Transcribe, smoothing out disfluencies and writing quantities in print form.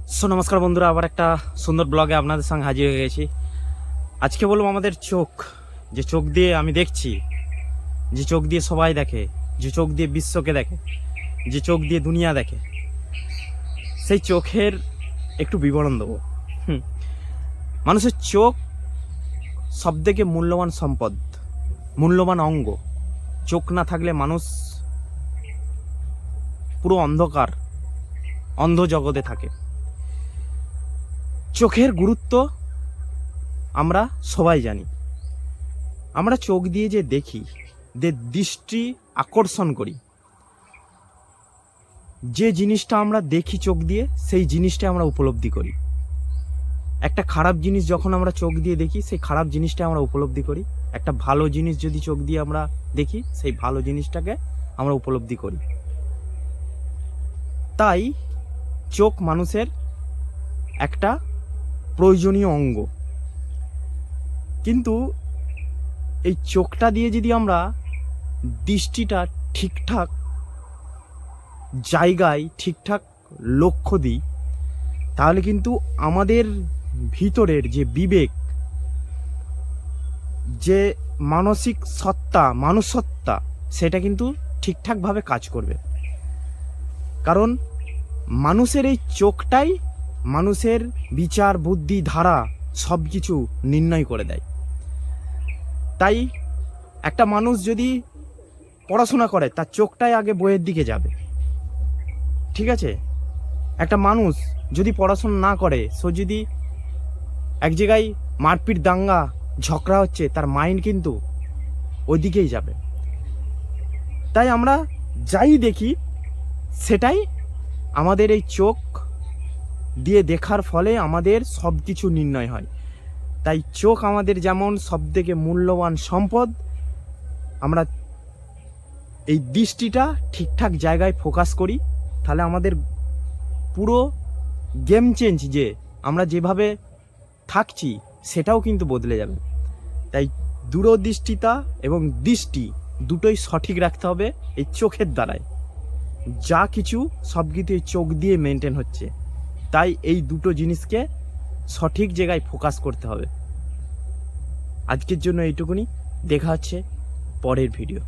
নমস্কার বন্ধুরা, আবার একটা সুন্দর ব্লগে আপনাদের সঙ্গে হাজির হয়ে গেছি। আজকে বলবো আমাদের চোখ, যে চোখ দিয়ে আমি দেখছি, যে চোখ দিয়ে সবাই দেখে, যে চোখ দিয়ে বিশ্বকে দেখে, যে চোখ দিয়ে দুনিয়া দেখে, সেই চোখের একটু বিবরণ দেবো। মানুষের চোখ সবথেকে মূল্যবান সম্পদ, মূল্যবান অঙ্গ। চোখ না থাকলে মানুষ পুরো অন্ধকার, অন্ধ জগতে থাকে। চোখের গুরুত্ব আমরা সবাই জানি। আমরা চোখ দিয়ে যে দেখি, যে দৃষ্টি আকর্ষণ করি, যে জিনিসটা আমরা দেখি চোখ দিয়ে, সেই জিনিসটা আমরা উপলব্ধি করি। একটা খারাপ জিনিস যখন আমরা চোখ দিয়ে দেখি, সেই খারাপ জিনিসটা আমরা উপলব্ধি করি। একটা ভালো জিনিস যদি চোখ দিয়ে আমরা দেখি, সেই ভালো জিনিসটাকে আমরা উপলব্ধি করি। তাই চোখ মানুষের একটা প্রয়োজনীয় অঙ্গ। কিন্তু এই চোখটা দিয়ে যদি আমরা দৃষ্টিটা ঠিকঠাক জায়গায়, ঠিকঠাক লক্ষ্য দিই, তাহলে কিন্তু আমাদের ভিতরের যে বিবেক, যে মানসিক সত্তা, মানুষসত্তা, সেটা কিন্তু ঠিকঠাকভাবে কাজ করবে। কারণ মানুষের এই চোখটাই মানুষের বিচার, বুদ্ধি, ধারা সব কিছু নির্ণয় করে দেয়। তাই একটা মানুষ যদি পড়াশোনা করে, তার চোখটাই আগে বইয়ের দিকে যাবে, ঠিক আছে? একটা মানুষ যদি পড়াশোনা না করে, সে যদি এক জায়গায় মারপিট, দাঙ্গা, ঝগড়া হচ্ছে, তার মাইন্ড কিন্তু ওই দিকেই যাবে। তাই আমরা যাই দেখি, সেটাই আমাদের এই চোখ দিয়ে দেখার ফলে আমাদের সব কিছু নির্ণয় হয়। তাই চোখ আমাদের যেমন সবথেকে মূল্যবান সম্পদ, আমরা এই দৃষ্টিটা ঠিকঠাক জায়গায় ফোকাস করি, তাহলে আমাদের পুরো গেম চেঞ্জ, যে আমরা যেভাবে থাকছি সেটাও কিন্তু বদলে যাবে। তাই দূরদৃষ্টিতা এবং দৃষ্টি দুটোই সঠিক রাখতে হবে এই চোখের দ্বারাই। যা কিছু সব কিছু এই চোখ দিয়ে মেনটেন হচ্ছে। তাই এই দুটো জিনিসকে সঠিক জায়গায় ফোকাস করতে হবে। আজকের জন্য এইটুকুনি, দেখা হচ্ছে পরের ভিডিও।